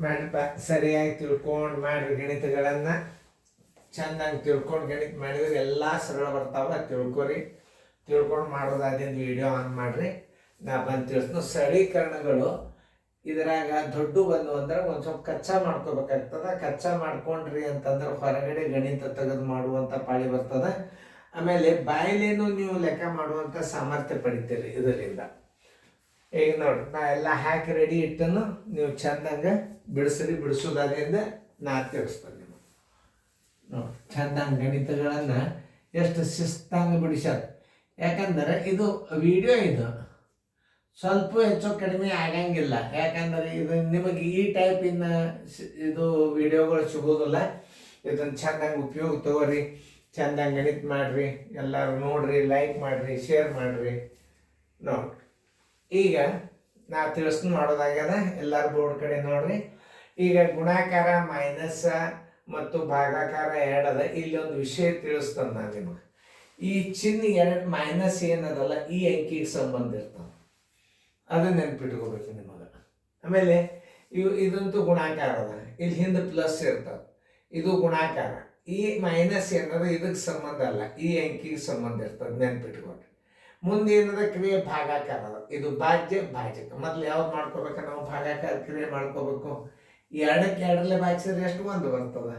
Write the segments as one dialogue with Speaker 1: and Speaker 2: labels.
Speaker 1: ಮಾಡ್ರಿಪ್ಪ, ಸರಿಯಾಗಿ ತಿಳ್ಕೊಂಡು ಮಾಡ್ರಿ. ಗಣಿತಗಳನ್ನು ಚೆಂದಾಗಿ ತಿಳ್ಕೊಂಡು ಗಣಿತ ಮಾಡಿದ್ರೆ ಎಲ್ಲ ಸರಳ ಬರ್ತಾವೆ. ತಿಳ್ಕೊಂಡು ಮಾಡೋದಾದಿಂದ ವಿಡಿಯೋ ಆನ್ ಮಾಡಿರಿ. ನಾ ಬಂದು ತಿಳಿಸ್ನು ಸರಳೀಕರಣಗಳು. ಇದ್ರಾಗ ದೊಡ್ಡ ಬಂದು ಅಂದ್ರೆ ಒಂದು ಸ್ವಲ್ಪ ಕಚ್ಚಾ ಮಾಡ್ಕೋಬೇಕಾಗ್ತದೆ. ಕಚ್ಚಾ ಮಾಡ್ಕೊಂಡ್ರಿ ಅಂತಂದ್ರೆ ಹೊರಗಡೆ ಗಣಿತ ತೆಗೆದು ಮಾಡುವಂಥ ಪಾಳಿ ಬರ್ತದೆ. ಆಮೇಲೆ ಬಾಯಲೇನು ನೀವು ಲೆಕ್ಕ ಮಾಡುವಂಥ ಸಾಮರ್ಥ್ಯ ಪಡಿತೀರಿ ಇದರಿಂದ. ಈಗ ನೋಡಿ, ನಾ ಎಲ್ಲ ಹಾಕಿ ರೆಡಿ ಇಟ್ಟನು, ನೀವು ಚೆಂದಂಗೆ ಬಿಡಿಸೋದಾದ್ರಿಂದ ನಾ ತಿಳಿಸ್ತೇನೆ ನಿಮಗೆ. ನೋಡಿ, ಚೆಂದಂಗೆ ಗಣಿತಗಳನ್ನು ಎಷ್ಟು ಶಿಸ್ತಂಗೆ ಬಿಡಿಸೋದು. ಯಾಕಂದರೆ ಇದು ವಿಡಿಯೋ, ಇದು ಸ್ವಲ್ಪ ಹೆಚ್ಚು ಕಡಿಮೆ ಆಗಂಗಿಲ್ಲ. ಯಾಕಂದರೆ ಇದು ನಿಮಗೆ ಈ ಟೈಪಿನ ಇದು ವಿಡಿಯೋಗಳು ಸಿಗೋದಿಲ್ಲ. ಇದನ್ನು ಚೆಂದಂಗೆ ಉಪಯೋಗ ತಗೋರಿ, ಚೆಂದಂಗೆ ಗಣಿತ ಮಾಡಿರಿ. ಎಲ್ಲರೂ ನೋಡಿರಿ, ಲೈಕ್ ಮಾಡಿರಿ, ಶೇರ್ ಮಾಡಿರಿ. ನೋಡಿ, ಈಗ ನಾ ತಿಳಿಸ್ತು ಮಾಡೋದಾಗ್ಯದ. ಎಲ್ಲರೂ ಬೋರ್ಡ್ ಕಡೆ ನೋಡ್ರಿ. ಈಗ ಗುಣಾಕಾರ ಮೈನಸ್ ಮತ್ತು ಭಾಗಾಕಾರ ಎರಡದ. ಇಲ್ಲಿ ಒಂದು ವಿಷಯ ತಿಳಿಸ್ತೇನೆ ನಾನು ನಿಮಗೆ. ಈ ಚಿಹ್ನೆ ಎರಡು ಮೈನಸ್ ಏನದಲ್ಲ, ಈ ಅಂಕಿಗೆ ಸಂಬಂಧ ಇರ್ತಾವೆ. ಅದನ್ನ ನೆನ್ಪಿಟ್ಕೋಬೇಕು ನಿಮಗೆ. ಆಮೇಲೆ ಇದಂತೂ ಗುಣಾಕಾರ ಅದ, ಇಲ್ಲಿ ಹಿಂದೆ ಪ್ಲಸ್ ಇರ್ತದೆ. ಇದು ಗುಣಾಕಾರ. ಈ ಮೈನಸ್ ಏನದ ಇದಕ್ಕೆ ಸಂಬಂಧ ಅಲ್ಲ, ಈ ಅಂಕಿಗೆ ಸಂಬಂಧ ಇರ್ತದೆ, ನೆನ್ಪಿಟ್ಕೊಳ್ರಿ. ಮುಂದೆ ಏನದ ಕ್ರಿಯೆ ಭಾಗಾಕಾರ ಅದ. ಇದು ಭಾಜ್ಯಕ. ಮೊದ್ಲು ಯಾವ್ದು ಮಾಡ್ಕೋಬೇಕು ನಾವು? ಭಾಗಾಕಾರ ಕ್ರಿಯೆ ಮಾಡ್ಕೋಬೇಕು. ಎರಡಕ್ಕೆ ಎರಡರಲ್ಲೇ ಭಾಗಿಸಿದ್ರೆ ಎಷ್ಟು? 1 ಬರ್ತದೆ.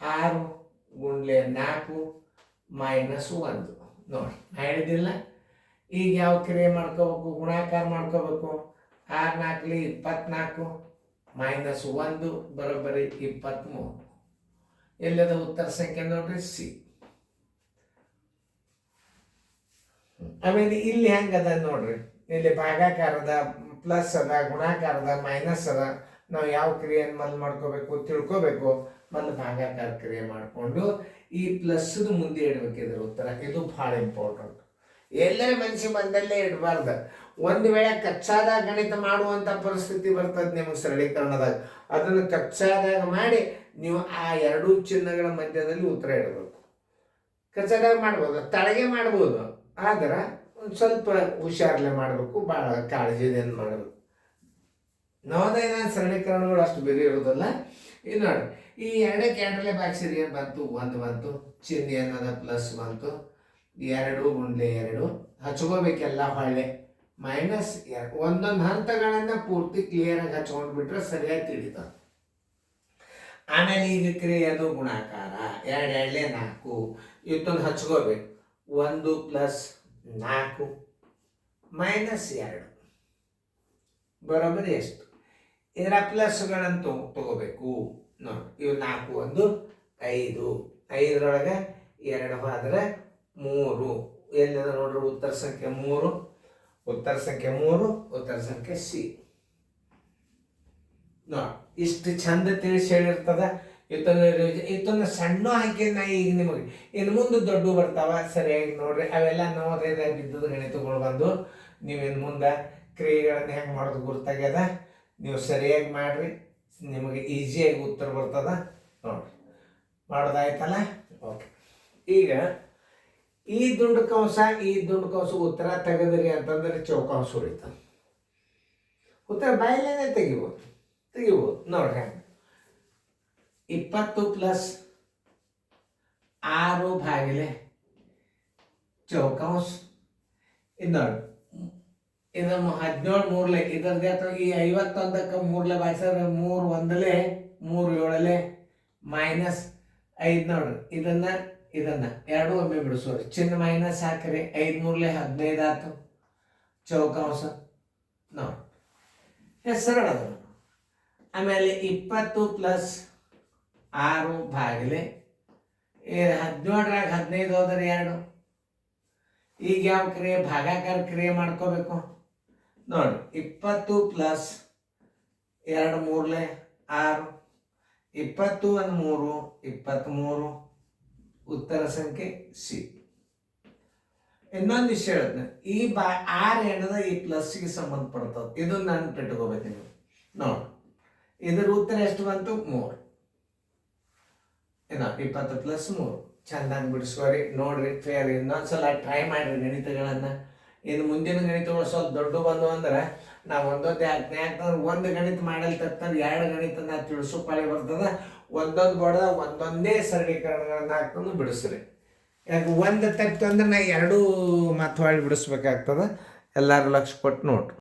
Speaker 1: 6 × 4 -1. ನೋಡಿ, ಹೇಳಿದಿಲ್ಲ. ಈಗ ಯಾವ ಕ್ರಿಯೆ ಮಾಡ್ಕೋಬೇಕು? ಗುಣಾಕಾರ ಮಾಡ್ಕೋಬೇಕು. 6 × 4 = 24 -1 ಬರೋಬ್ಬರಿ 23. ಎಲ್ಲದ ಉತ್ತರ ಸಂಖ್ಯೆ ನೋಡ್ರಿ, ಸಿ. ಆಮೇಲೆ ಇಲ್ಲಿ ಹೆಂಗದ ನೋಡ್ರಿ, ಇಲ್ಲಿ ಭಾಗಾಕಾರದ ಪ್ಲಸ್ ಅದ, ಗುಣಾಕಾರದ ಮೈನಸ್ ಅದ. ನಾವು ಯಾವ ಕ್ರಿಯೆಯನ್ನು ಮೊದಲು ಮಾಡ್ಕೋಬೇಕು ತಿಳ್ಕೋಬೇಕು. ಮೊದಲು ಭಾಗಾಕಾರ ಕ್ರಿಯೆ ಮಾಡಿಕೊಂಡು ಈ ಪ್ಲಸ್ದು ಮುಂದೆ ಇಡಬೇಕಿದ್ರ ಉತ್ತರ. ಇದು ಭಾಳ ಇಂಪಾರ್ಟೆಂಟ್. ಎಲ್ಲರ ಮನಸ್ಸಿಗೆ ಬಂದಲ್ಲೇ ಇಡಬಾರ್ದು. ಒಂದು ವೇಳೆ ಕಚ್ಚಾದಾಗ ಗಣಿತ ಮಾಡುವಂಥ ಪರಿಸ್ಥಿತಿ ಬರ್ತದೆ ನಿಮಗೆ ಸರಳೀಕರಣದಾಗ. ಅದನ್ನು ಕಚ್ಚಾದಾಗ ಮಾಡಿ ನೀವು ಆ ಎರಡೂ ಚಿಹ್ನೆಗಳ ಮಧ್ಯದಲ್ಲಿ ಉತ್ತರ ಇಡಬೇಕು. ಕಚ್ಚಾದಾಗ ಮಾಡ್ಬೋದು, ತಳಗೆ ಮಾಡ್ಬೋದು, ಆದ್ರೆ ಒಂದು ಸ್ವಲ್ಪ ಹುಷಾರಲ್ಲೇ ಮಾಡಬೇಕು, ಭಾಳ ಕಾಳಜಿದಿಂದ ಮಾಡಬೇಕು. ನವೋದಯದ ಸರಳೀಕರಣಗಳು ಅಷ್ಟು ಬೇರೆ ಇರೋದಿಲ್ಲ. ಇದು ನೋಡಿ, ಈ ಎರಡಕ್ಕೆ ಎರಡರಲ್ಲೇ ಭಾಗಿಸಿದ್ರೆ ಏನು ಬಂತು? 1 ಬಂತು. ಚಿಹ್ನೆ ಅನ್ನೋದ ಪ್ಲಸ್ ಬಂತು. 2 × 2 ಹಚ್ಕೋಬೇಕೆಲ್ಲ ಹೊಳ್ಳೆ -2. ಒಂದೊಂದು ಹಂತಗಳನ್ನು ಪೂರ್ತಿ ಕ್ಲಿಯರಾಗಿ ಹಚ್ಕೊಂಡು ಬಿಟ್ರೆ ಸರಿಯಾಗಿ ತಿಳಿತದೆ. ಆಮೇಲೆ ಈಗ ಕ್ರಿಯೆ ಅದು ಗುಣಾಕಾರ. 2 × 4 ಇವತ್ತೊಂದು ಹಚ್ಕೋಬೇಕು. 1 + 4 -2 ಬರೋಬ್ಬರಿ ಎಷ್ಟು? ಇದರ ಪ್ಲಸ್ಗಳಂತೂ ತಗೋಬೇಕು. ನೋಡಿ, ಇವು 4 1 5. 5ರೊಳಗೆ 2 ಹೋದರೆ 3. ಎಲ್ಲಿದೆ ನೋಡ್ರಿ ಉತ್ತರ ಸಂಖ್ಯೆ 3. ಉತ್ತರ ಸಂಖ್ಯೆ 3, ಉತ್ತರ ಸಂಖ್ಯೆ ಸಿ. ನೋಡಿ, ಇಷ್ಟು ಚಂದ ತಿಳಿಸಿ ಹೇಳಿರ್ತದ. ಇವತ್ತೊಂದು ಸಣ್ಣ ಹಾಕಿನ ಈಗ ನಿಮಗೆ ಇನ್ನು ಮುಂದೆ ದೊಡ್ಡ ಬರ್ತಾವ. ಸರಿಯಾಗಿ ನೋಡ್ರಿ. ಅವೆಲ್ಲ ನವೋದಯದಾಗ ಬಿದ್ದದ ಗಣಿತಗಳು ಬಂದು ನೀವಿನ್ನು ಮುಂದೆ ಕ್ರಿಯೆಗಳನ್ನು ಹೆಂಗೆ ಮಾಡೋದು ಗುರ್ತಾಗ್ಯದ. ನೀವು ಸರಿಯಾಗಿ ಮಾಡಿರಿ, ನಿಮಗೆ ಈಸಿಯಾಗಿ ಉತ್ತರ ಬರ್ತದ. ನೋಡ್ರಿ, ಮಾಡೋದಾಯ್ತಲ್ಲ? ಓಕೆ. ಈಗ ಈ ದುಂಡು ಕಂಸ ಉತ್ತರ ತೆಗೆದ್ರಿ ಅಂತಂದ್ರೆ ಚೌಕಾಂಶ ಉಳಿತದೆ. ಉತ್ತರ ಬಾಯಲ್ಲೇನೆ ತೆಗಿಬೋದು. ನೋಡ್ರಿ, 20 + 6 / ಚೌಕಾಂಶ. ಇದು ನೋಡಿ, ಇದು 17 3 ಇದರದೇ. ಅಥವಾ ಈ 51ಕ್ಕೆ 3 ಭಾಗಿಸಿದ್ರೆ 3 1 3 7 -5. ನೋಡ್ರಿ, ಇದನ್ನ ಎರಡು ಒಮ್ಮೆ ಬಿಡಿಸೋರಿ. ಚಿಹ್ನೆ ಮೈನಸ್ ಹಾಕ್ರಿ. 5 3 15 ಆಯ್ತು ಚೌಕಾಂಶ. ನೋಡಿ, ಸರಳ ಅದ. ಆಮೇಲೆ 20 + 6 / 17ರಾಗ 15 ಹೋದ್ರೆ 2. ಈಗ ಯಾವ ಕ್ರಿಯೆ? ಭಾಗಾಕಾರ ಕ್ರಿಯೆ ಮಾಡ್ಕೋಬೇಕು. ನೋಡಿ, 20 + 2 3 6. 20 1 3 23. ಉತ್ತರ ಸಂಖ್ಯೆ ಸಿ. ಇನ್ನೊಂದು ವಿಷಯ ಹೇಳಿದ್ನ, ಈ 6 ಏನದ ಈ ಪ್ಲಸ್ಗೆ ಸಂಬಂಧಪಡ್ತದೆ. ಇದನ್ನ ನಾನು ಇಟ್ಕೋಬೇಕು ನೀವು. ನೋಡಿ, ಇದರ ಉತ್ತರ ಎಷ್ಟು ಬಂತು? 3. 20 + 3 ಚಂದಾಗಿ ಬಿಡಿಸ್ಕೋರಿ. ನೋಡ್ರಿ, ಫೇರ್. ಇನ್ನೊಂದ್ಸಲ ಟ್ರೈ ಮಾಡಿರಿ ಗಣಿತಗಳನ್ನು. ಇನ್ನು ಮುಂದಿನ ಗಣಿತಗಳು ಸ್ವಲ್ಪ ದೊಡ್ಡ ಬಂದು ಅಂದ್ರೆ ನಾವು ಒಂದೊಂದೇ ಆಗ್ತೇನೆ. ಯಾಕಂದ್ರೆ ಒಂದು ಗಣಿತ ಮಾಡಲ್ ತಪ್ಪಿದ್ರೆ 2 ಗಣಿತ ನಾ ತಿಳಿಸೋ ಪಾಳಿ ಬರ್ತದೆ. ಒಂದೊಂದು ಬೋರ್ಡ್ದ ಒಂದೊಂದೇ ಸರಳೀಕರಣಗಳನ್ನ ಹಾಕೊಂಡು ಬಿಡಿಸ್ರಿ. ಯಾಕೆ ಒಂದು ತಪ್ಪಿತು ಅಂದ್ರೆ ನಾ 2 ಮತ್ತೆ ಹೊಳ್ಳಿ ಬಿಡಿಸ್ಬೇಕಾಗ್ತದೆ. ಎಲ್ಲರೂ ಲಕ್ಷ ಕೊಟ್ಟು ನೋಡ್ರಿ.